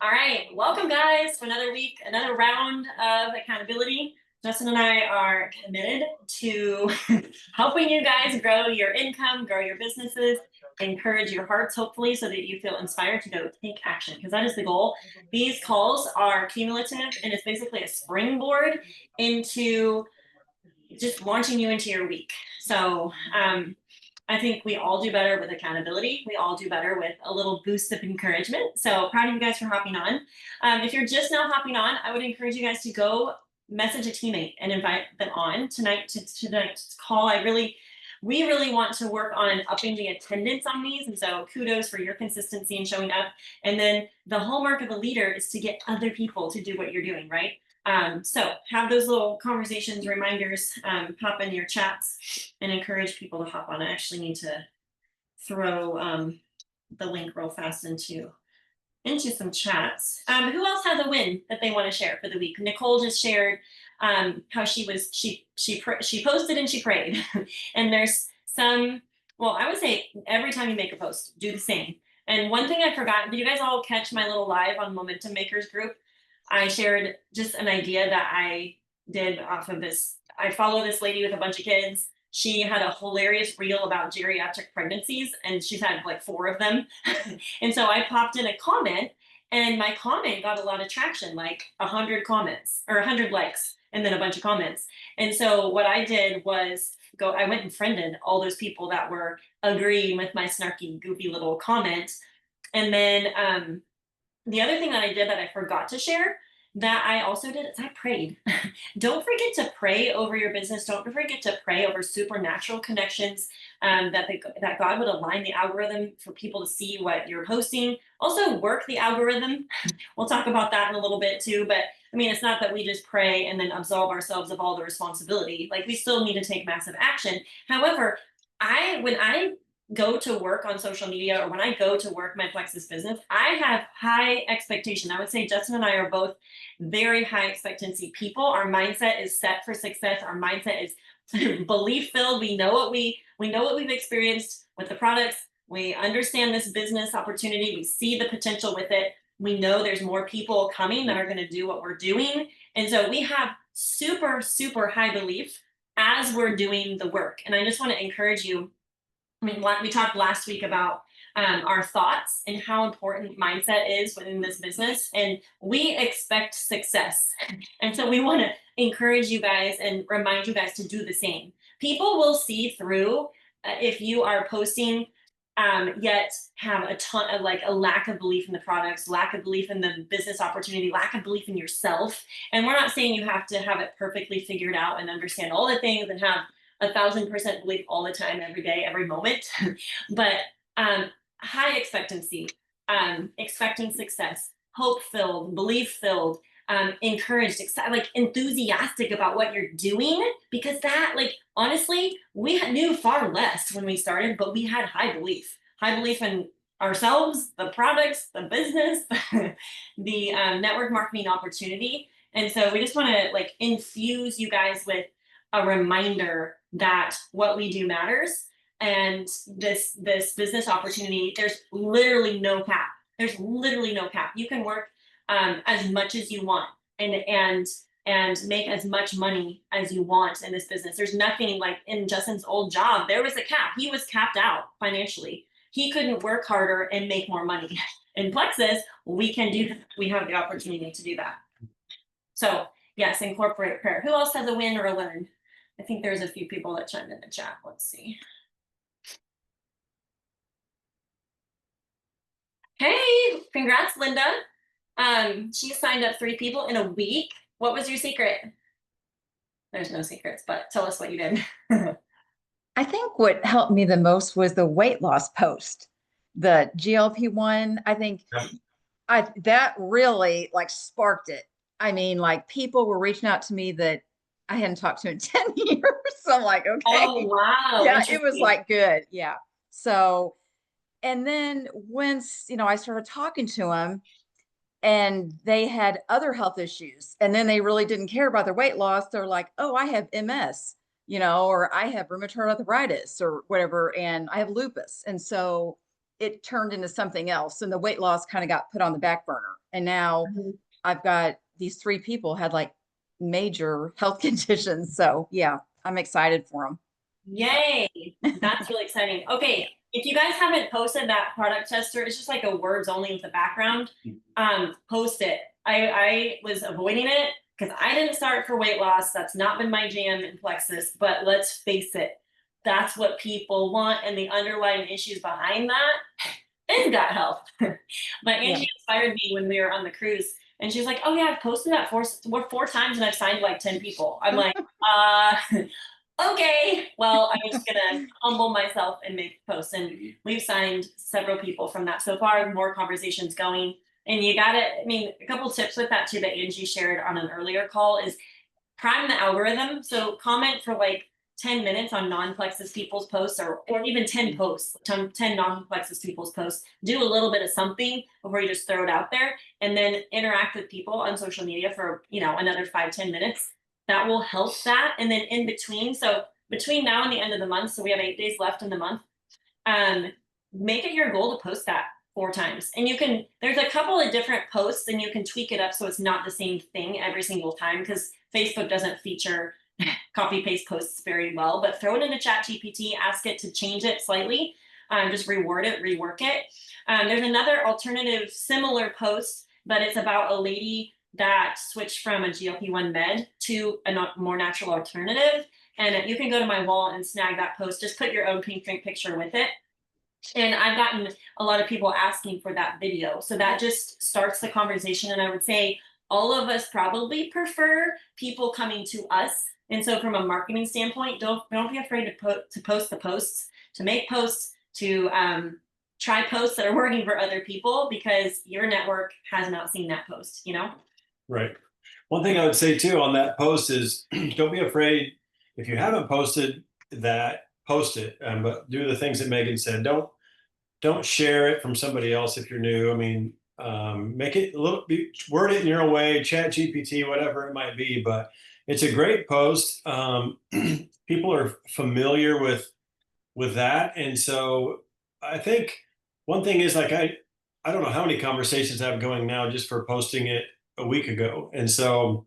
All right, welcome guys to another week, another round of accountability. Justin and I are committed to helping you guys grow your income, grow your businesses, encourage your hearts, hopefully, so that you feel inspired to go take action, because that is the goal. These calls are cumulative, and it's basically a springboard into just launching you into your week. So I think we all do better with accountability. We all do better with a little boost of encouragement. So proud of you guys for hopping on. If you're just now hopping on, I would encourage you guys to go message a teammate and invite them on tonight to tonight's call. We really want to work on upping the attendance on these. And so kudos for your consistency in showing up. And then the hallmark of a leader is to get other people to do what you're doing, right? So have those little conversations, reminders, pop in your chats and encourage people to hop on. I actually need to throw the link real fast into some chats. Who else has a win that they want to share for the week? Nicole just shared how she posted and she prayed. And there's some, well, I would say every time you make a post, do the same. And one thing I forgot, did you guys all catch my little live on Momentum Makers group? I shared just an idea that I did off of this. I follow this lady with a bunch of kids. She had a hilarious reel about geriatric pregnancies, and she's had like 4 of them. And so I popped in a comment, and my comment got a lot of traction, like 100 comments or 100 likes, and then a bunch of comments. And so what I did was I went and friended all those people that were agreeing with my snarky, goofy little comment. And then the other thing that I did that I forgot to share that I also did is I prayed. Don't forget to pray over your business. Don't forget to pray over supernatural connections, that God would align the algorithm for people to see what you're posting. Also work the algorithm. We'll talk about that in a little bit too. But I mean, it's not that we just pray and then absolve ourselves of all the responsibility. Like we still need to take massive action. However, when I go to work on social media or when I go to work my Plexus business, I have high expectation. I would say Justin and I are both very high expectancy people. Our mindset is set for success. Our mindset is belief filled. We know what we've experienced with the products. We understand this business opportunity. We see the potential with it. We know there's more people coming that are going to do what we're doing. And so we have super, super high belief as we're doing the work. And I just want to encourage you. I mean, we talked last week about our thoughts and how important mindset is within this business. And we expect success. And so we want to encourage you guys and remind you guys to do the same. People will see through if you are posting, yet have a ton of like a lack of belief in the products, lack of belief in the business opportunity, lack of belief in yourself. And we're not saying you have to have it perfectly figured out and understand all the things and have 1,000% belief all the time, every day, every moment. But high expectancy, expecting success, hope filled, belief filled, encouraged, like enthusiastic about what you're doing, because that, like, honestly, we knew far less when we started, but we had high belief in ourselves, the products, the business, the network marketing opportunity. And so we just want to like infuse you guys with a reminder that what we do matters. And this business opportunity, there's literally no cap. There's literally no cap. You can work as much as you want and make as much money as you want in this business. There's nothing like in Justin's old job. There was a cap. He was capped out financially. He couldn't work harder and make more money. In Plexus, we can do that. We have the opportunity to do that. So yes, incorporate prayer. Who else has a win or a learn? I think there's a few people that chimed in the chat. Let's see. Hey, congrats, Linda. She signed up 3 people in a week. What was your secret? There's no secrets, but tell us what you did. I think what helped me the most was the weight loss post, the GLP-1. I think that really like sparked it. I mean, like people were reaching out to me that I hadn't talked to in 10 years. So I'm like, okay. Oh, wow. Yeah, it was like good. Yeah. So, and then once, I started talking to them and they had other health issues and then they really didn't care about their weight loss. They're like, oh, I have MS, or I have rheumatoid arthritis or whatever, and I have lupus. And so it turned into something else. And the weight loss kind of got put on the back burner. And now Mhm. I've got these 3 people had like major health conditions. So yeah, I'm excited for them. Yay. That's really exciting. Okay. If you guys haven't posted that product tester, it's just like a words only with the background. Post it. I was avoiding it because I didn't start for weight loss. That's not been my jam in Plexus, but let's face it, that's what people want. And the underlying issues behind that is gut health. My Yeah. Angie inspired me when we were on the cruise, and she was like, "Oh yeah, I've posted that four times, and I've signed like 10 people." I'm like, okay, well, I'm just gonna humble myself and make posts, and we've signed several people from that so far. More conversations going, and you got it. I mean, a couple tips with that too that Angie shared on an earlier call is prime the algorithm. So comment for like 10 minutes on non-plexus people's posts, or even 10 posts, 10 non-plexus people's posts. Do a little bit of something before you just throw it out there, and then interact with people on social media for, another 5-10 minutes. That will help that. And then in between, so between now and the end of the month, so we have 8 days left in the month, um, make it your goal to post that 4 times. And there's a couple of different posts, and you can tweak it up so it's not the same thing every single time, because Facebook doesn't feature copy paste posts very well. But throw it into Chat GPT, ask it to change it slightly, just reword it, rework it. There's another alternative similar post, but it's about a lady that switched from a GLP-1 med to a more natural alternative. And you can go to my wall and snag that post. Just put your own pink drink picture with it. And I've gotten a lot of people asking for that video. So that just starts the conversation. And I would say all of us probably prefer people coming to us. And so from a marketing standpoint, don't be afraid to post the posts, to make posts, to try posts that are working for other people, because your network has not seen that post. Right. One thing I would say too on that post is don't be afraid if you haven't posted that, post it. But do the things that Megan said. Don't share it from somebody else if you're new. I mean, make it a little, word it in your own way, Chat GPT, whatever it might be. But it's a great post. People are familiar with that, and so I think one thing is like I don't know how many conversations I have going now just for posting it a week ago, and so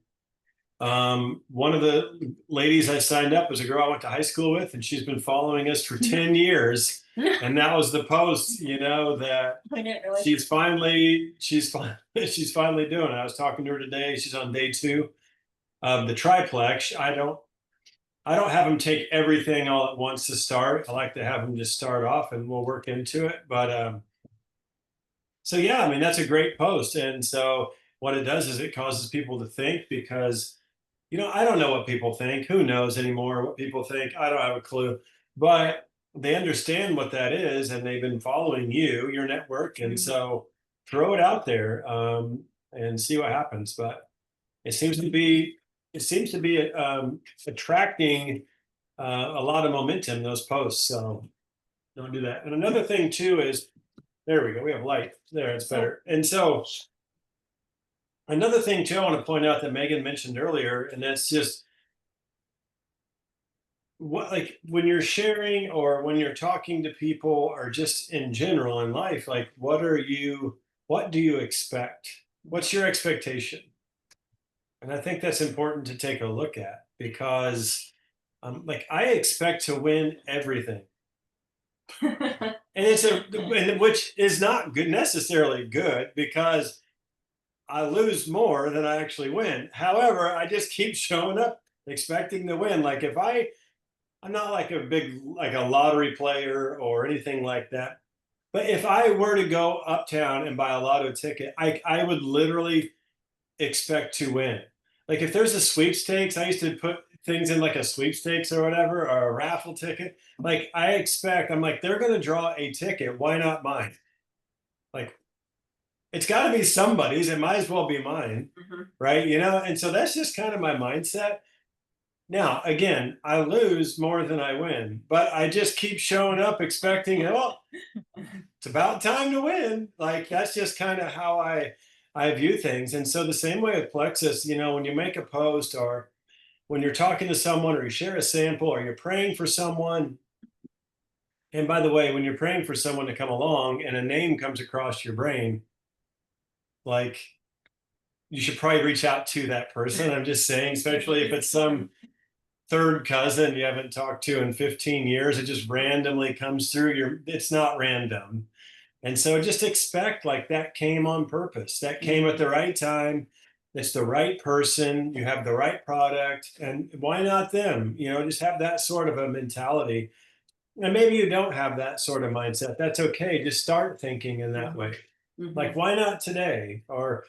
one of the ladies I signed up was a girl I went to high school with, and she's been following us for 10 years. And that was the post, that she's finally doing it. I was talking to her today. She's on day 2 of the triplex. I don't have them take everything all at once to start. I like to have them just start off and we'll work into it. But so yeah, I mean, that's a great post. And so what it does is it causes people to think, because I don't know what people think. Who knows anymore what people think? I don't have a clue. But they understand what that is, and they've been following your network. And so throw it out there, and see what happens. But it seems to be attracting a lot of momentum, those posts. So don't do that. And another thing too is, there we go. We have light there. It's better. And so another thing too, I want to point out that Megan mentioned earlier, and that's just like when you're sharing or when you're talking to people or just in general in life, like what do you expect? What's your expectation? And I think that's important to take a look at, because like I expect to win everything. And which is not good, necessarily good, because I lose more than I actually win. However, I just keep showing up expecting to win. Like I'm not like a lottery player or anything like that. But if I were to go uptown and buy a lotto ticket, I would literally expect to win. Like if there's a sweepstakes, I used to put things in like a sweepstakes or whatever, or a raffle ticket. Like I'm like, they're going to draw a ticket. Why not mine? Like, it's got to be somebody's. It might as well be mine, right? And so that's just kind of my mindset. Now, again, I lose more than I win, but I just keep showing up expecting, well, it's about time to win. Like that's just kind of how I view things. And so the same way with Plexus, when you make a post, or when you're talking to someone, or you share a sample, or you're praying for someone, And by the way, when you're praying for someone to come along and a name comes across your brain, like, you should probably reach out to that person. I'm just saying, especially if it's some third cousin you haven't talked to in 15 years, it just randomly comes through your, it's not random. And so just expect like that came on purpose. That came at the right time. It's the right person. You have the right product. And why not them? You know, just have that sort of a mentality. And maybe you don't have that sort of mindset. That's okay. Just start thinking in that way. Like, why not today? Or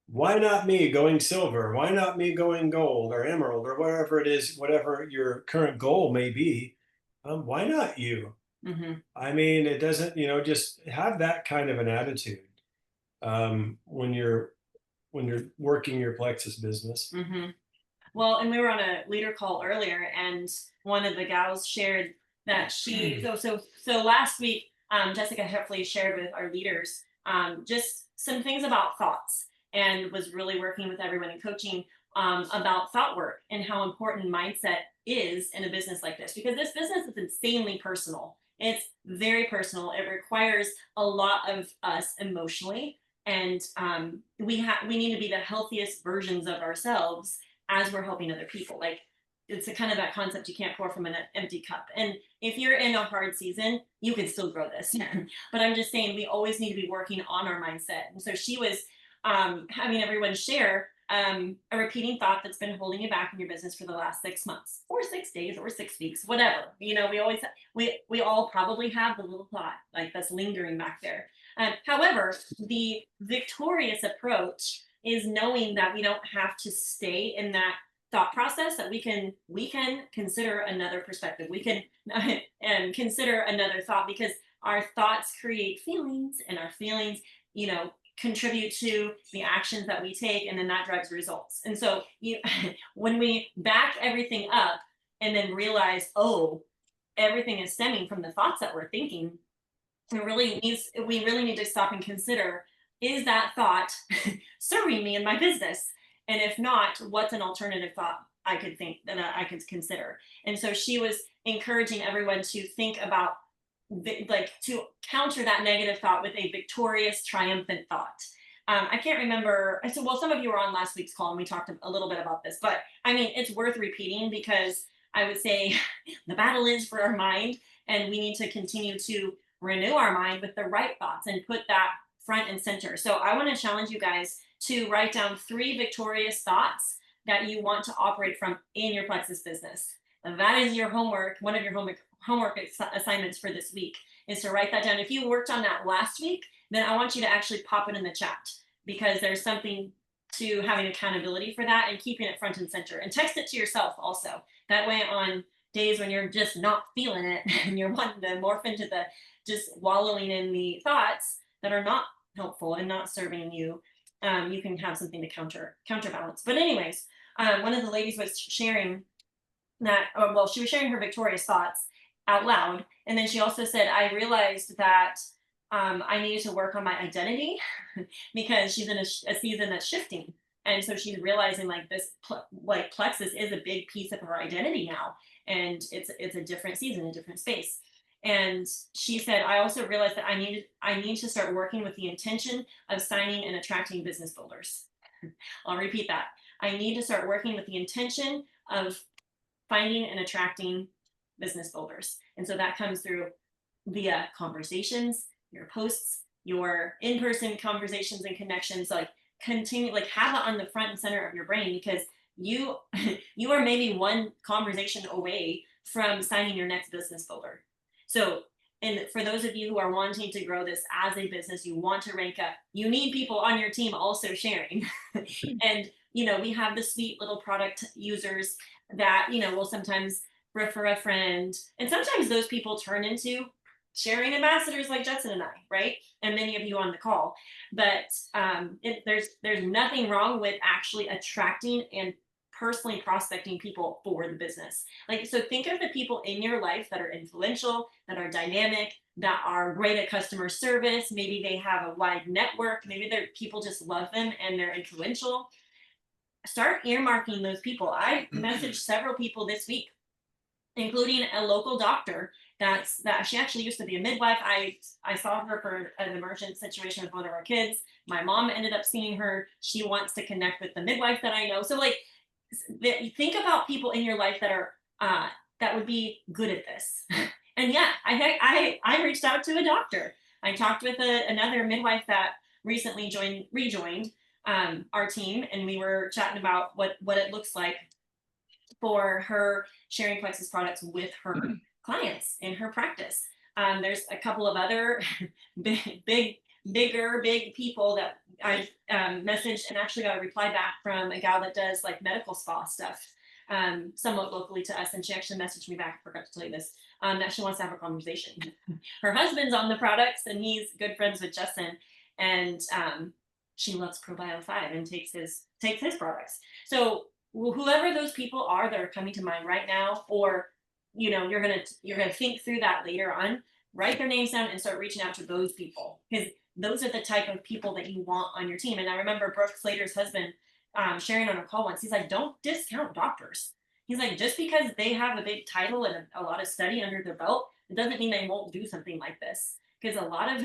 why not me going silver? Why not me going gold or emerald or whatever it is, whatever your current goal may be? Why not you? I mean, it doesn't, you know, just have that kind of an attitude when you're working your plexus business. Well, and we were on a leader call earlier, and one of the gals shared that so last week, Jessica Heffley shared with our leaders just some things about thoughts, and was really working with everyone in coaching about thought work and how important mindset is in a business like this, because this business is insanely personal. It's very personal. It requires a lot of us emotionally, and we need to be the healthiest versions of ourselves as we're helping other people. Like, it's a kind of that concept, you can't pour from an empty cup. And if you're in a hard season, you can still grow this. But I'm just saying, we always need to be working on our mindset. And so she was having everyone share a repeating thought that's been holding you back in your business for the last 6 months or 6 days or 6 weeks, whatever. You know, we all probably have the little thought like that's lingering back there. However, the victorious approach is knowing that we don't have to stay in that thought process, that we can consider another perspective. We can consider another thought, because our thoughts create feelings, and our feelings, you know, contribute to the actions that we take, and then that drives results. And so when we back everything up and then realize, oh, everything is stemming from the thoughts that we're thinking, we really need to stop and consider, is that thought serving me in my business? And if not, what's an alternative thought I could think that I could consider? And so she was encouraging everyone to think about, like, to counter that negative thought with a victorious, triumphant thought. I can't remember. So, well, some of you were on last week's call and we talked a little bit about this, but I mean, it's worth repeating, because I would say the battle is for our mind, and we need to continue to renew our mind with the right thoughts and put that front and center. So I want to challenge you guys to write down 3 victorious thoughts that you want to operate from in your plexus business. And that is your homework. One of your homework assignments for this week is to write that down. If you worked on that last week, then I want you to actually pop it in the chat, because there's something to having accountability for that and keeping it front and center. And text it to yourself also. That way, on days when you're just not feeling it and you're wanting to morph into the just wallowing in the thoughts that are not helpful and not serving you, you can have something to counterbalance. But anyways, one of the ladies was sharing that, well, she was sharing her victorious thoughts out loud. And then she also said, I realized that I needed to work on my identity because she's in a season that's shifting. And so she's realizing, like, this like plexus is a big piece of her identity now. And it's a different season, a different space. And she said, I also realized that I need to start working with the intention of signing and attracting business builders. I'll repeat that. I need to start working with the intention of finding and attracting business builders. And so that comes through via conversations, your posts, your in-person conversations and connections. Like, continue, like, have it on the front and center of your brain, because you are maybe one conversation away from signing your next business builder. So, and for those of you who are wanting to grow this as a business, you want to rank up, you need people on your team also sharing. And, you know, we have the sweet little product users that, you know, will sometimes refer a friend. And sometimes those people turn into sharing ambassadors like Judson and I, right? And many of you on the call. But there's nothing wrong with actually attracting and personally prospecting people for the business. Like, so think of the people in your life that are influential, that are dynamic, that are great at customer service. Maybe they have a wide network. Maybe their people just love them and they're influential. Start earmarking those people. I messaged several people this week, including a local doctor, that she actually used to be a midwife. I saw her for an emergent situation with one of our kids. My mom ended up seeing her. She wants to connect with the midwife that I know. So like, think about people in your life that are that would be good at this. And yeah, I reached out to a doctor. I talked with another midwife that recently rejoined our team, and we were chatting about what it looks like for her sharing Plexus products with her clients in her practice. There's a couple of other big people that I messaged and actually got a reply back from a gal that does like medical spa stuff, somewhat locally to us. And she actually messaged me back, I forgot to tell you this, that she wants to have a conversation. Her husband's on the products and he's good friends with Justin. And she loves ProBio 5 and takes his products. So whoever those people are that are coming to mind right now, or you're gonna think through that later on, write their names down and start reaching out to those people, because those are the type of people that you want on your team. And I remember Brooke Slater's husband sharing on a call once, he's like, don't discount doctors. He's like, just because they have a big title and a lot of study under their belt, it doesn't mean they won't do something like this. Because a lot of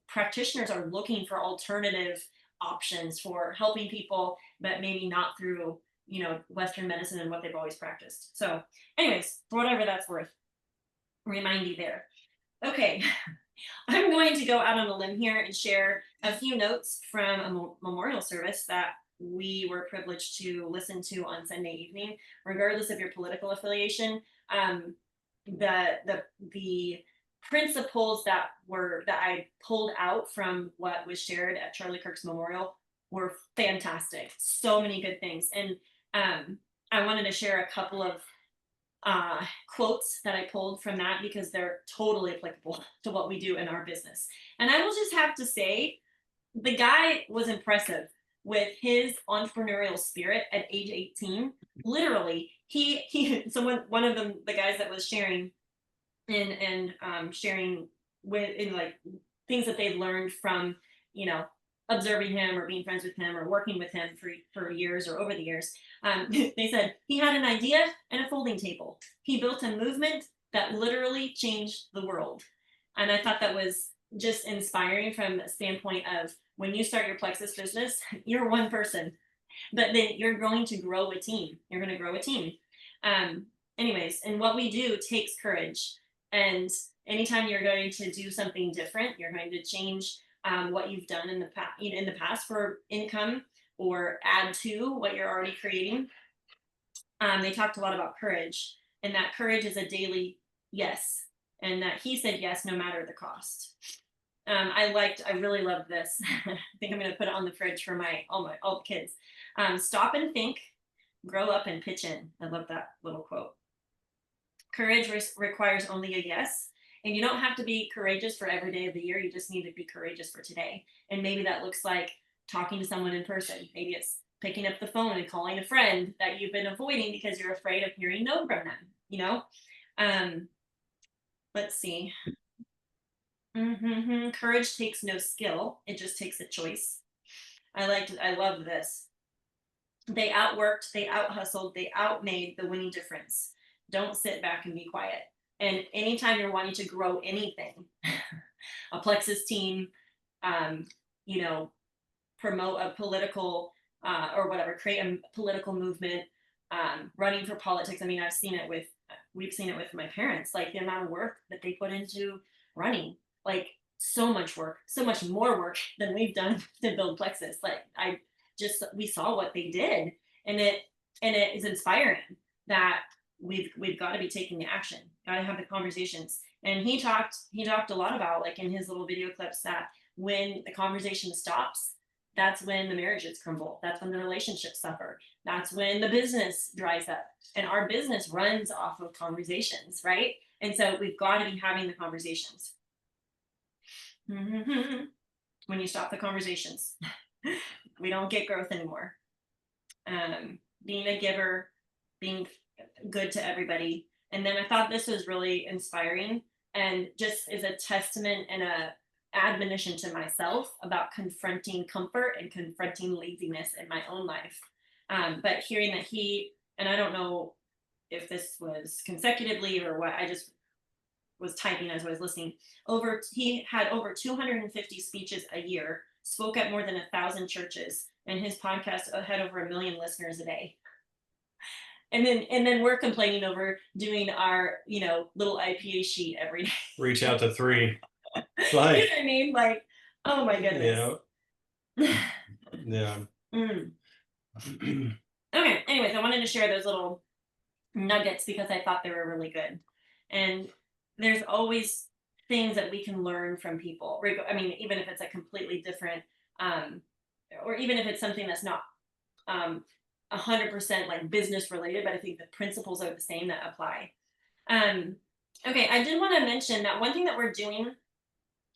practitioners are looking for alternative options for helping people, but maybe not through Western medicine and what they've always practiced. So anyways, for whatever that's worth, remind you there. Okay, I'm going to go out on a limb here and share a few notes from a memorial service that we were privileged to listen to on Sunday evening, regardless of your political affiliation. The principles that I pulled out from what was shared at Charlie Kirk's memorial were fantastic. So many good things. And I wanted to share a couple of quotes that I pulled from that because they're totally applicable to what we do in our business. And I will just have to say, the guy was impressive with his entrepreneurial spirit at age 18. Literally, one of them, the guys that was sharing and sharing in like things that they've learned from observing him or being friends with him or working with him for years or over the years. They said he had an idea and a folding table. He built a movement that literally changed the world. And I thought that was just inspiring from a standpoint of, when you start your Plexus business, you're one person, but then you're going to grow a team. You're going to grow a team. Anyways, and what we do takes courage. And anytime you're going to do something different, you're going to change what you've done in the past for income, or add to what you're already creating. They talked a lot about courage, and that courage is a daily yes, and that he said yes no matter the cost. I really loved this. I think I'm going to put it on the fridge for all the kids. Stop and think, grow up and pitch in. I love that little quote. Courage requires only a yes. And you don't have to be courageous for every day of the year. You just need to be courageous for today. And maybe that looks like talking to someone in person. Maybe it's picking up the phone and calling a friend that you've been avoiding because you're afraid of hearing no from them, Let's see. Courage takes no skill. It just takes a choice. I love this. They outworked, they out-hustled, they outmade the winning difference. Don't sit back and be quiet. And anytime you're wanting to grow anything, a Plexus team, promote a political or whatever, create a political movement, running for politics. I mean, we've seen it with my parents, like the amount of work that they put into running, like so much work, so much more work than we've done to build Plexus. Like we saw what they did, and it is inspiring that we've got to be taking the action, got to have the conversations. And he talked a lot about, like in his little video clips, that when the conversation stops, that's when the marriages crumble. That's when the relationships suffer. That's when the business dries up. And our business runs off of conversations, right? And so we've got to be having the conversations. When you stop the conversations, we don't get growth anymore. Being a giver, being good to everybody. And then I thought this was really inspiring, and just is a testament and a admonition to myself about confronting comfort and confronting laziness in my own life. But hearing that and I don't know if this was consecutively or what. I just was typing as I was listening. He had over 250 speeches a year, spoke at more than 1,000 churches, and his podcast had over 1 million listeners a day. And then we're complaining over doing our, little IPA sheet every day. Reach out to 3. You know what I mean? Like, oh my goodness. Yeah. Okay. Anyways, I wanted to share those little nuggets because I thought they were really good. And there's always things that we can learn from people. I mean, even if it's a completely different, or even if it's something that's not 100% like business related, but I think the principles are the same that apply. Okay, I did want to mention that one thing that we're doing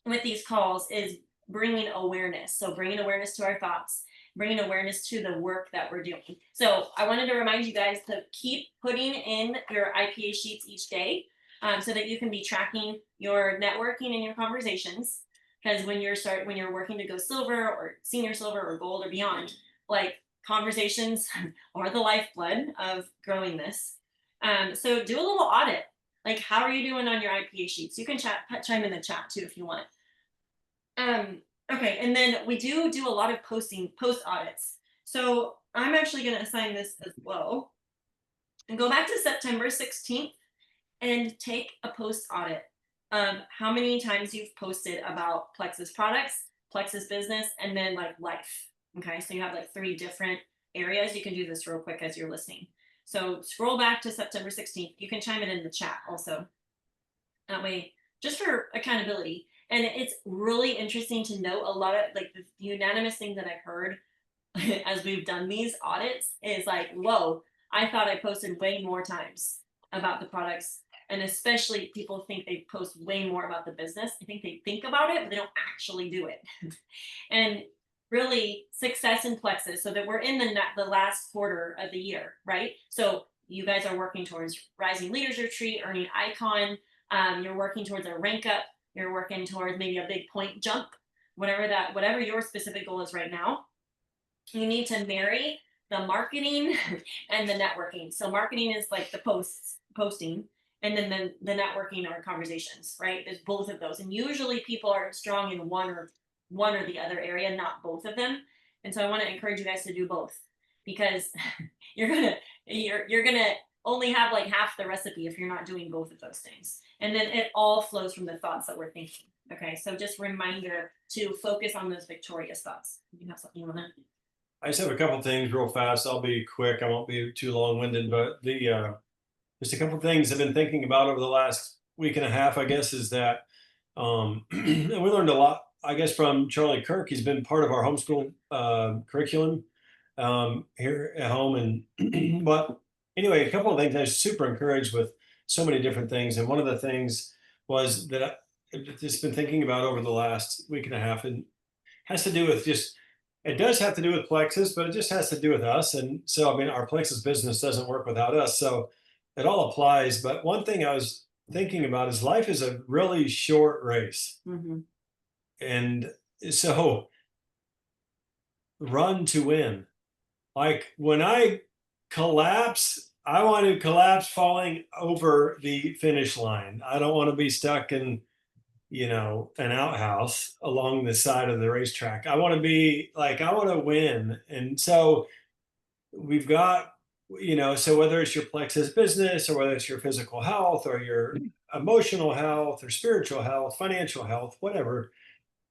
with these calls is bringing awareness. So bringing awareness to our thoughts, bringing awareness to the work that we're doing. So I wanted to remind you guys to keep putting in your IPA sheets each day, so that you can be tracking your networking and your conversations. Because when you're working to go silver or senior silver or gold or beyond, like conversations are the lifeblood of growing this. So do a little audit. Like, how are you doing on your IPA sheets? You can chime in the chat too if you want. Okay, and then we do a lot of post audits. So I'm actually going to assign this as well. And go back to September 16th and take a post audit of how many times you've posted about Plexus products, Plexus business, and then like life. Okay, so you have like 3 different areas. You can do this real quick as you're listening. So scroll back to September 16th. You can chime it in the chat also. That way, just for accountability. And it's really interesting to note a lot of like the unanimous thing that I've heard as we've done these audits is like, whoa, I thought I posted way more times about the products. And especially people think they post way more about the business. I think they think about it, but they don't actually do it. And really success in Plexus, so that we're in the last quarter of the year, right? So you guys are working towards Rising Leaders Retreat, earning icon. You're working towards a rank up. You're working towards maybe a big point jump, whatever your specific goal is right now. You need to marry the marketing and the networking. So marketing is like the posting, and then the networking or conversations, right? There's both of those, and usually people are strong in one or the other area, not both of them. And so I want to encourage you guys to do both, because you're gonna only have like half the recipe if you're not doing both of those things. And then it all flows from the thoughts that we're thinking. Okay, so just reminder to focus on those victorious thoughts. You have something you want to? I just have a couple things real fast. I'll be quick. I won't be too long-winded, but just a couple things I've been thinking about over the last week and a half, I guess, is that and we learned a lot, I guess, from Charlie Kirk. He's been part of our homeschool curriculum here at home. And but anyway, a couple of things I was super encouraged with, so many different things. And one of the things was that I've just been thinking about over the last week and a half, and has to do with it does have to do with Plexus, but it just has to do with us. And so, I mean, our Plexus business doesn't work without us. So it all applies. But one thing I was thinking about is life is a really short race. Mm-hmm. And so run to win. Like when I collapse, I want to collapse falling over the finish line. I don't want to be stuck in, an outhouse along the side of the racetrack. I want to be like, I want to win. And so we've got, so whether it's your Plexus business or whether it's your physical health or your emotional health or spiritual health, financial health, whatever,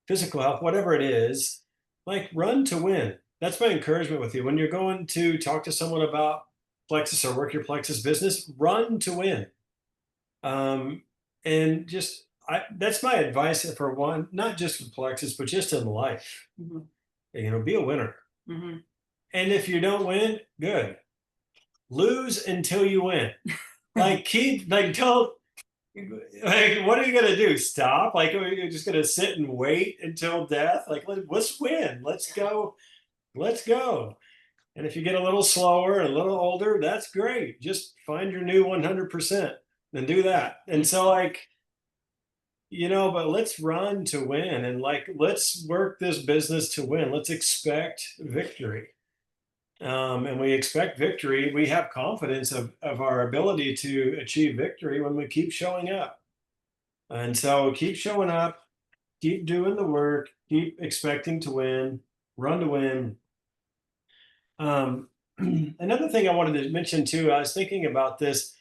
physical health, whatever it is, like run to win. That's my encouragement with you. When you're going to talk to someone about Plexus or work your Plexus business, run to win. And just, that's my advice for one, not just with Plexus, but just in life. Mm-hmm. Be a winner. Mm-hmm. And if you don't win, good. Lose until you win. Don't, what are you going to do? Stop? Like, you're just going to sit and wait until death? Like, let's win. Let's go. Let's go. And if you get a little slower and a little older, that's great. Just find your new 100% and do that. And so but let's run to win, and let's work this business to win. Let's expect victory. and we expect victory. We have confidence of our ability to achieve victory when we keep showing up. And so keep showing up, keep doing the work, keep expecting to win, run to win. Another thing I wanted to mention too, I was thinking about this.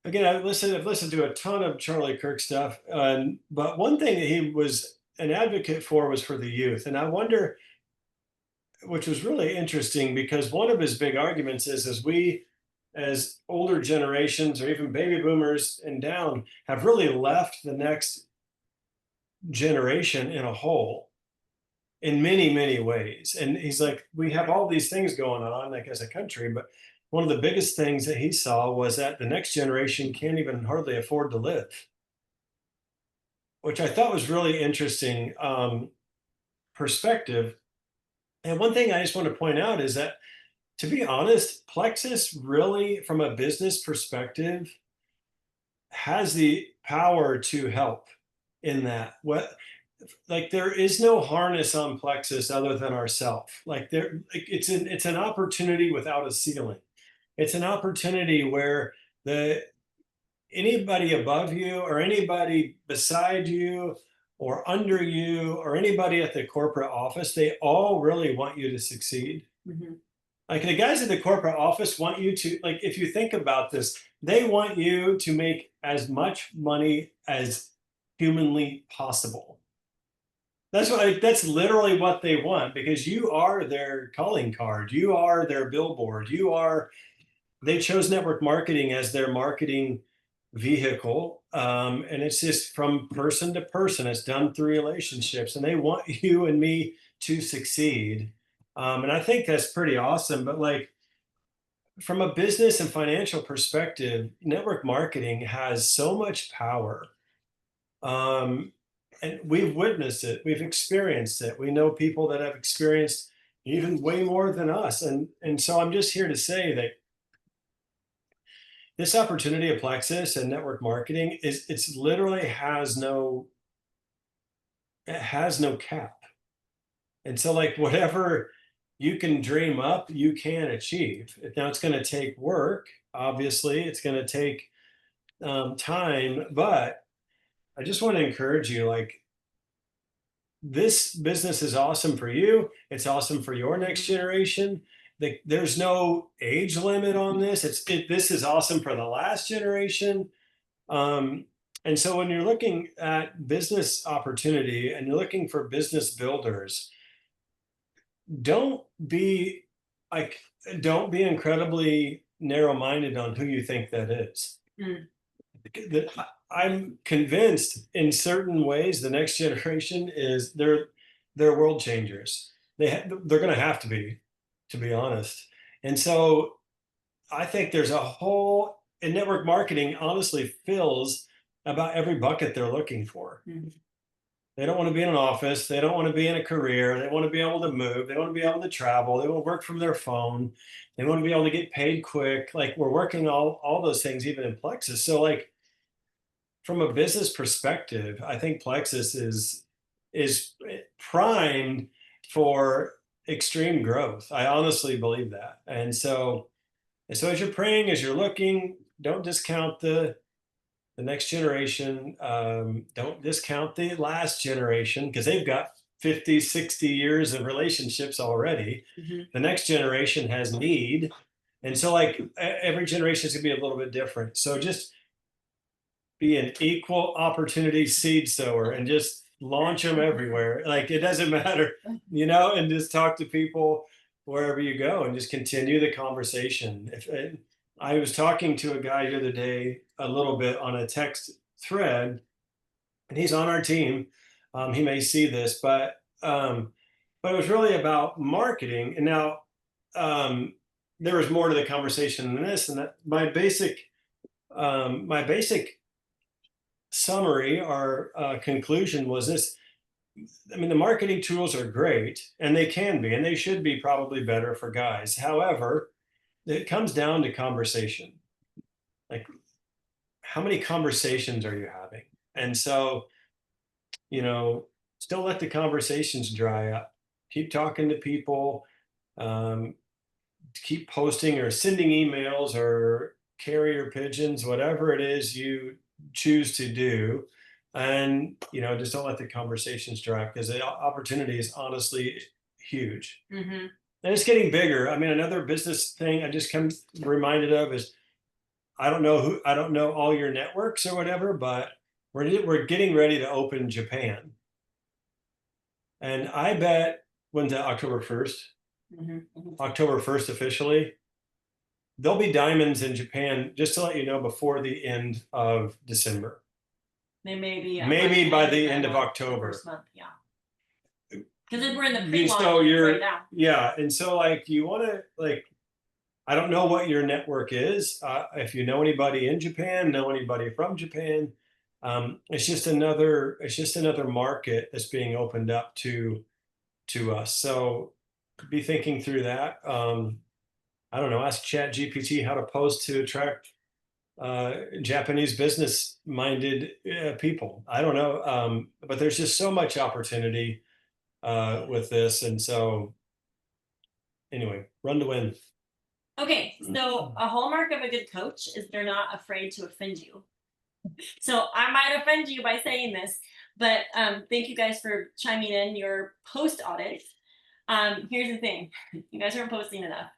Again, I've listened to a ton of Charlie Kirk stuff, but one thing that he was an advocate for was for the youth. And I wonder, which was really interesting, because one of his big arguments is we, as older generations or even baby boomers and down, have really left the next generation in a hole in many, many ways. And he's like, we have all these things going on, like as a country, but one of the biggest things that he saw was that the next generation can't even hardly afford to live, which I thought was really interesting perspective. And one thing I just want to point out is that, to be honest, Plexus really, from a business perspective, has the power to help in that. What, like, there is no harness on Plexus other than ourself. Like, it's an opportunity without a ceiling. It's an opportunity where the anybody above you or anybody beside you or under you or anybody at the corporate office, they all really want you to succeed. Mhm. Like, the guys at the corporate office want you to, like, if you think about this, they want you to make as much money as humanly possible. That's literally what they want, because you are their calling card, you are their billboard, they chose network marketing as their marketing vehicle, and it's just from person to person. It's done through relationships, and they want you and me to succeed. And I think that's pretty awesome. But, like, from a business and financial perspective, network marketing has so much power. Um, and we've witnessed it, we've experienced it. We know people that have experienced even way more than us. And so I'm just here to say that this opportunity of Plexus and network marketing it's literally has no cap. And so, like, whatever you can dream up, you can achieve. Now it's going to take work, obviously, it's going to take time, but I just want to encourage you, like, this business is awesome for you. It's awesome for your next generation. There's no age limit on this. This is awesome for the last generation. Um, and so when you're looking at business opportunity and you're looking for business builders, don't be like don't be incredibly narrow-minded on who you think that is. Mm. That I'm convinced in certain ways the next generation is they're world changers. They're going to have to be honest. And so I think there's a whole, and network marketing honestly fills about every bucket they're looking for. Mhm. They don't want to be in an office. They don't want to be in a career. They want to be able to move. They want to be able to travel. They want to work from their phone. They want to be able to get paid quick. Like, we're working all those things even in Plexus. So, like, from a business perspective, I think Plexus is primed for extreme growth. I honestly believe that. And so as you're praying, as you're looking, don't discount the next generation. Don't discount the last generation, because they've got 50, 60 years of relationships already. Mhm. The next generation has need. And so, like, every generation is going to be a little bit different. So just be an equal opportunity seed sower and just launch them everywhere. Like, it doesn't matter, and just talk to people wherever you go and just continue the conversation. I was talking to a guy the other day a little bit on a text thread, and he's on our team. He may see this, but it was really about marketing. And now, there was more to the conversation than this, and that my basic summary or conclusion was this. I mean, the marketing tools are great, and they can be, and they should be probably better for guys. However, it comes down to conversation. Like, how many conversations are you having? And so, just don't let the conversations dry up. Keep talking to people. keep posting or sending emails or carrier pigeons, whatever it is you choose to do. And, just don't let the conversations drag, because the opportunity is honestly huge. Mm-hmm. And it's getting bigger. I mean, another business thing I just come reminded of is, I don't know all your networks or whatever, but we're getting ready to open Japan. And I bet, when's that, October 1st? Mm-hmm. Mm-hmm. October 1st officially. There'll be diamonds in Japan, just to let you know, before the end of December. They may be Maybe by the end of October. First month, yeah. Because we're in the So pre-launch right now. Yeah, and so like you want to I don't know what your network is. If you know anybody in Japan, know anybody from Japan, it's just another market that's being opened up to us. So be thinking through that. I don't know. Ask Chat GPT how to post to attract Japanese business-minded people. I don't know, but there's just so much opportunity with this, and so anyway, run to win. Okay, so a hallmark of a good coach is they're not afraid to offend you. So I might offend you by saying this, but thank you guys for chiming in your post audit. Here's the thing, you guys aren't posting enough.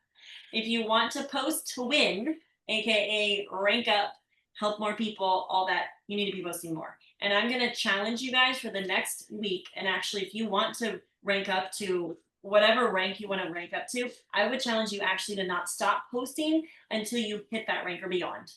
If you want to post to win, aka rank up, help more people, all that, you need to be posting more. And I'm gonna challenge you guys for the next week. And actually, if you want to rank up to whatever rank you want to rank up to, I would challenge you actually to not stop posting until you hit that rank or beyond.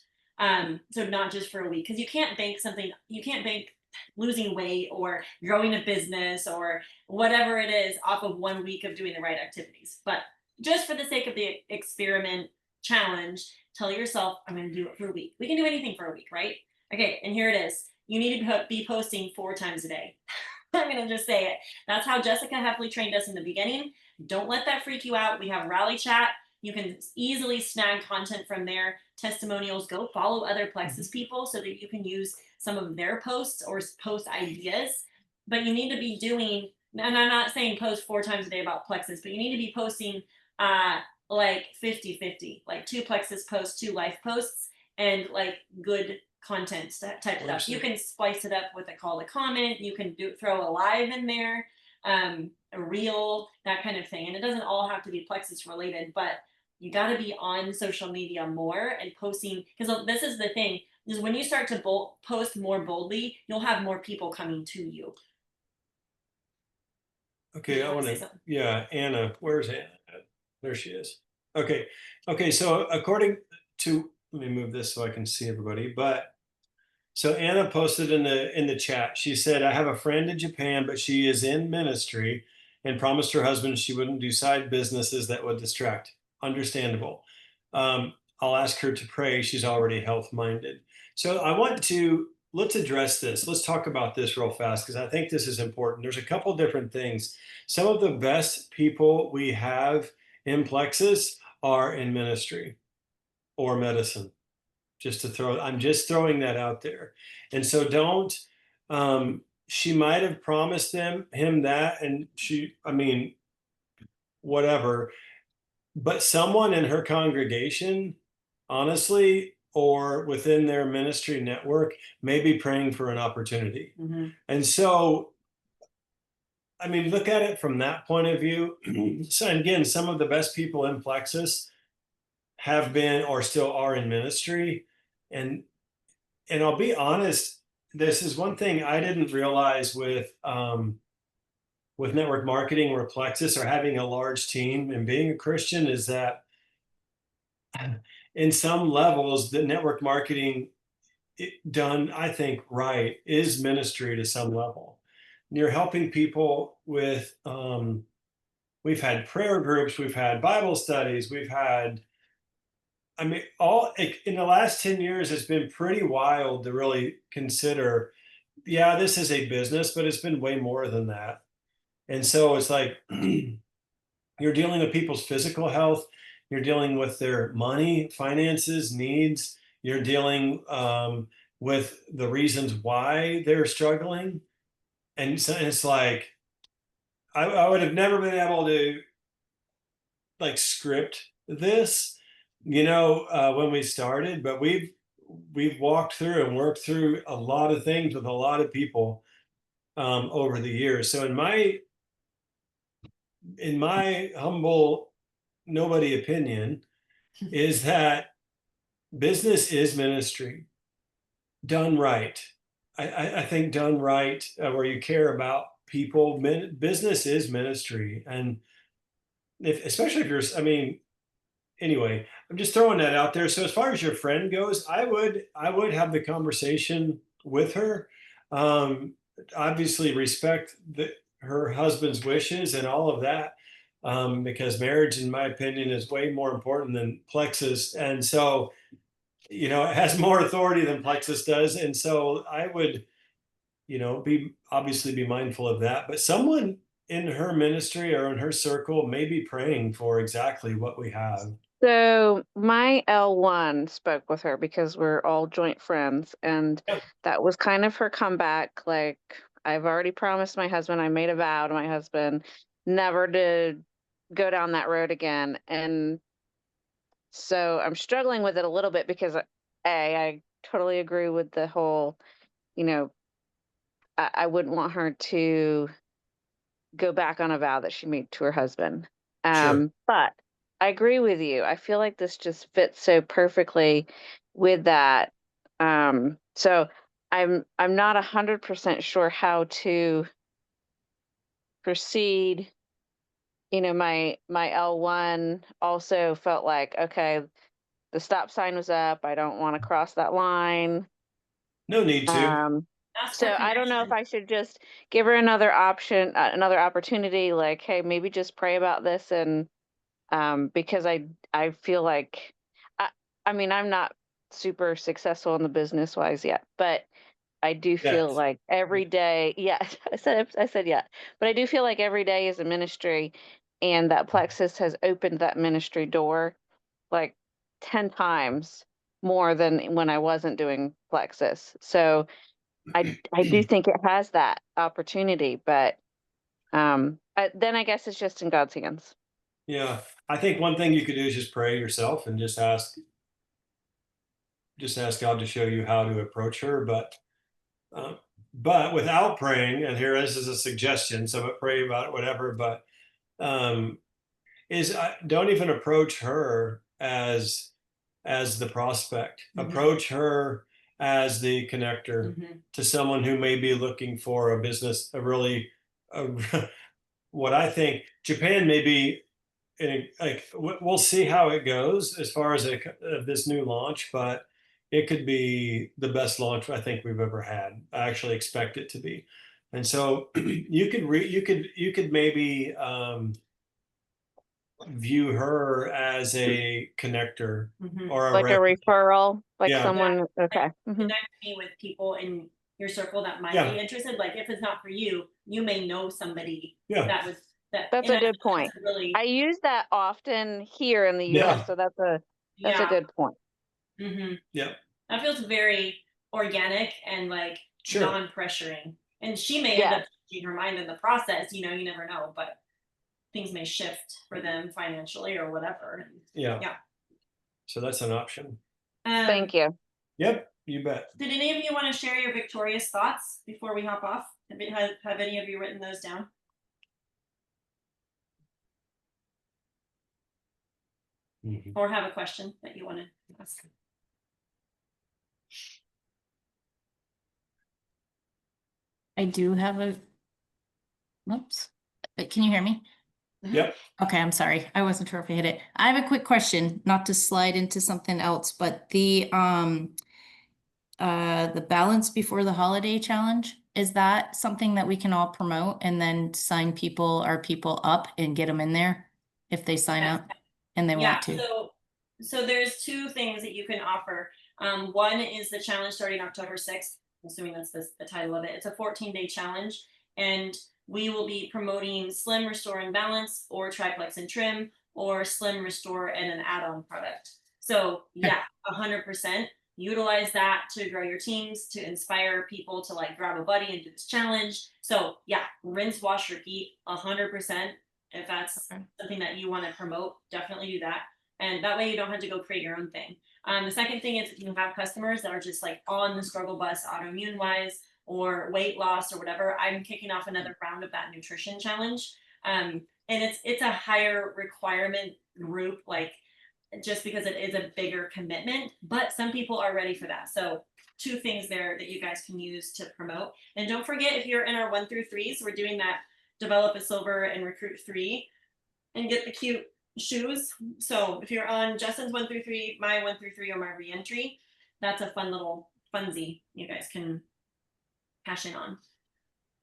So not just for a week, because you can't bank losing weight or growing a business or whatever it is off of 1 week of doing the right activities. But just for the sake of the experiment challenge, tell yourself, I'm going to do it for a week. We can do anything for a week, right? Okay, and here it is. You need to be posting 4 times a day. I'm going to just say it. That's how Jessica Heffley trained us in the beginning. Don't let that freak you out. We have Rally Chat. You can easily snag content from there. Testimonials. Go follow other Plexus people so that you can use some of their posts or post ideas. But you need to be doing, and I'm not saying post 4 times a day about Plexus, but you need to be posting like 50-50, like 2 Plexus posts, 2 life posts, and like good content type stuff. You can splice it up with a call to comment. You can throw a live in there, a reel, that kind of thing. And it doesn't all have to be Plexus related, but you got to be on social media more and posting, because this is the thing, is when you start to post more boldly, you'll have more people coming to you. Okay, I want to, yeah, Anna, where's Anna? There she is. Okay, so according to, let me move this so I can see everybody, but so Anna posted in the chat, she said, I have a friend in Japan, but she is in ministry and promised her husband she wouldn't do side businesses that would distract. Understandable. I'll ask her to pray. She's already health-minded. So let's address this. Let's talk about this real fast, because I think this is important. There's a couple different things. Some of the best people we have in Plexus are in ministry or medicine. I'm just throwing that out there. And so don't, she might have promised him that, and whatever, but someone in her congregation, honestly, or within their ministry network, may be praying for an opportunity. Mm-hmm. And so, look at it from that point of view. So again, some of the best people in Plexus have been or still are in ministry. And I'll be honest, this is one thing I didn't realize with network marketing or Plexus or having a large team and being a Christian, is that in some levels, the network marketing done, I think, right, is ministry to some level. You're helping people with, we've had prayer groups, we've had Bible studies, we've had, all in the last 10 years, it's been pretty wild to really consider, yeah, this is a business, but it's been way more than that. And so it's like, you're dealing with people's physical health, you're dealing with their money, finances, needs, you're dealing with the reasons why they're struggling. And so it's like, I would have never been able to like script this, when we started, but we've walked through and worked through a lot of things with a lot of people over the years. So in my humble nobody opinion, is that business is ministry done right. I think done right, where you care about people, business is ministry, and especially if you're, I mean, anyway, I'm just throwing that out there. So as far as your friend goes, I would have the conversation with her. Um, Obviously, respect her husband's wishes and all of that, because marriage, in my opinion, is way more important than Plexus, and so it has more authority than Plexus does, and so I would be mindful of that. But someone in her ministry or in her circle may be praying for exactly what we have. So my L1 spoke with her because we're all joint friends, and Yeah, that was kind of her comeback. Like, I've already promised my husband, I made a vow to my husband never to go down that road again. And so I'm struggling with it a little bit because I totally agree with the whole, you know, I wouldn't want her to go back on a vow that she made to her husband. sure. But I agree with you. I feel like this just fits so perfectly with that. So I'm not 100% sure how to proceed. My L1 also felt like, okay, the stop sign was up. I don't want to cross that line. No need to. Um, Ask for so I don't know if connection. I should just give her another option, another opportunity, like, hey, maybe just pray about this. And because I feel like I, I mean, I'm not super successful in the business wise yet, but I do feel Yes. like every day, yeah, I said yeah, but I do feel like every day is a ministry, and that Plexus has opened that ministry door like 10 times more than when I wasn't doing Plexus. So I do think it has that opportunity, but then I guess it's just in God's hands. Yeah. I think one thing you could do is just pray yourself and just ask God to show you how to approach her. But without praying, and here this is a suggestion, so but pray about it, whatever. But um, don't even approach her as the prospect. Approach her as the connector to someone who may be looking for a business, a, what I think Japan may be. Like we'll see how it goes as far as this new launch, but it could be the best launch I think we've ever had. I actually expect it to be, and so you could maybe view her as a connector or a Like a referral, like yeah, someone, okay. Connect me with people in your circle that might yeah, be interested. Like if it's not for you, you may know somebody yeah, that was that. That's And a I feel good point. that's a really, I use that often here in the yeah, US, so that's a yeah. good point. yeah, That feels very organic and like sure, non-pressuring. And she may end Yeah. up changing her mind in the process. You never know, but things may shift for them financially or whatever. yeah. Yeah. So that's an option. Um, Thank you. Yep, you bet. did any of you want to share your victorious thoughts before we hop off? Have any of you written those down? Or have a question that you want to ask? I do have a, whoops, can you hear me? Yep. Okay, I'm sorry. I wasn't sure if I hit it. I have a quick question, not to slide into something else, but the balance before the holiday challenge, is that something that we can all promote and then sign our people up and get them in there if they sign Yes. up and they Yeah, want to? so there's two things that you can offer. One is the challenge starting October 6th. I'm assuming that's the title of it. It's a 14-day challenge, and we will be promoting Slim Restore and Balance, or Triplex and Trim, or Slim Restore and an add-on product. So yeah, 100% utilize that to grow your teams, to inspire people to like grab a buddy and do this challenge. So yeah, rinse, wash, repeat, 100%. If that's Okay. something that you want to promote, definitely do that. And that way you don't have to go create your own thing. The second thing is if you have customers that are just like on the struggle bus, autoimmune wise, or weight loss or whatever, I'm kicking off another round of that nutrition challenge. And it's a higher requirement group, like just because it is a bigger commitment, but some people are ready for that. So 2 things there that you guys can use to promote. And don't forget, if you're in our 1 through 3s, we're doing that develop a silver and recruit 3 and get the cute shoes. So if you're on Justin's 1 through 3, my 1 through 3, or my reentry, that's a fun little funsie you guys can cash in on.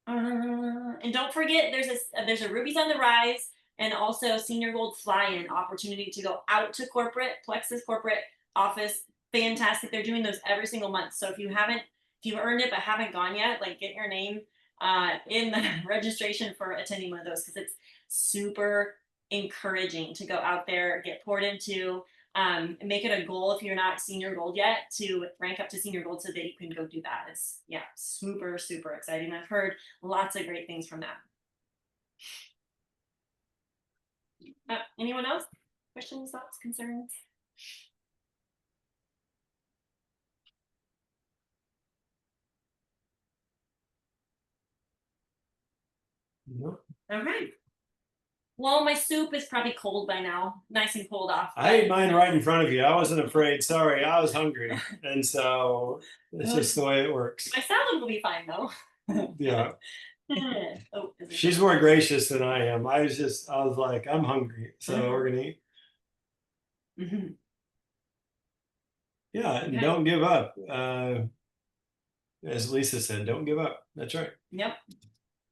And don't forget, there's a Rubies on the Rise and also Senior Gold fly-in opportunity to go out to corporate, Plexus corporate office. Fantastic. They're doing those every single month. So if you've earned it but haven't gone yet, like get your name in the registration for attending one of those, because it's super encouraging to go out there, get poured into, and make it a goal if you're not Senior Gold yet to rank up to Senior Gold so that you can go do that. It's super, super exciting. I've heard lots of great things from that. Anyone else? Questions, thoughts, concerns? Nope. Okay. Well, my soup is probably cold by now, nice and cold off. I ate mine right in front of you. I wasn't afraid. Sorry, I was hungry, and so it's just the way it works. My salad will be fine though. Yeah, Oh, is it she's done? more gracious than I am. I was like, I'm hungry, so we're gonna eat. Mhm. Yeah, and Okay. don't give up. As Lisa said, don't give up. That's right. Yep.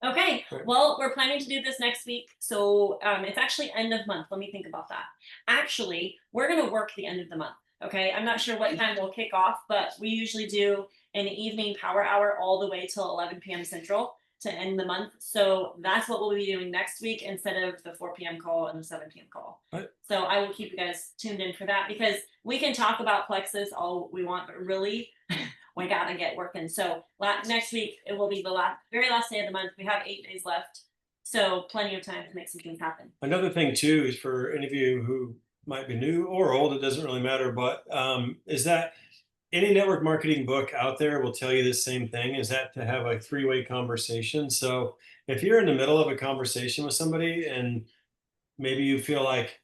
Okay, Right. well, we're planning to do this next week. So it's actually end of month. Let me think about that. Actually, we're going to work the end of the month. Okay, I'm not sure what time we'll kick off, but we usually do an evening power hour all the way till 11 p.m. Central to end the month. So that's what we'll be doing next week instead of the 4 p.m. call and the 7 p.m. call. Right. So I will keep you guys tuned in for that, because we can talk about Plexus all we want, but really we gotta get working. So next week it will be the very last day of the month. We have 8 days left, so plenty of time to make some things happen. Another thing too is for any of you who might be new or old, it doesn't really matter, but is that any network marketing book out there will tell you the same thing, is that to have a 3-way conversation. So if you're in the middle of a conversation with somebody and maybe you feel like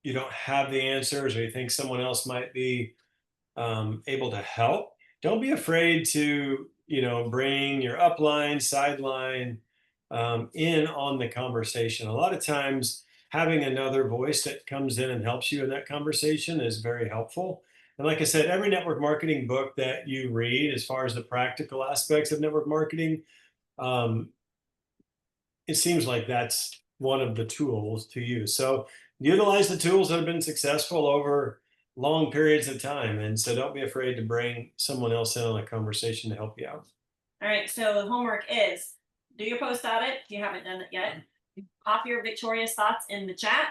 you don't have the answers, or you think someone else might be able to help, don't be afraid to bring your upline, sideline in on the conversation. A lot of times having another voice that comes in and helps you in that conversation is very helpful. And like I said, every network marketing book that you read, as far as the practical aspects of network marketing, it seems like that's one of the tools to use. So utilize the tools that have been successful over long periods of time. And so don't be afraid to bring someone else in on a conversation to help you out. All right, so the homework is do your post audit if you haven't done it yet. Pop your victorious thoughts in the chat,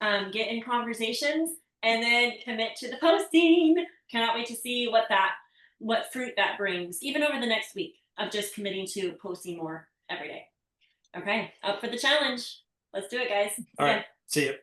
get in conversations, and then commit to the posting. Cannot wait to see what fruit that brings, even over the next week of just committing to posting more every day. Okay, up for the challenge. Let's do it, guys. All right, see you.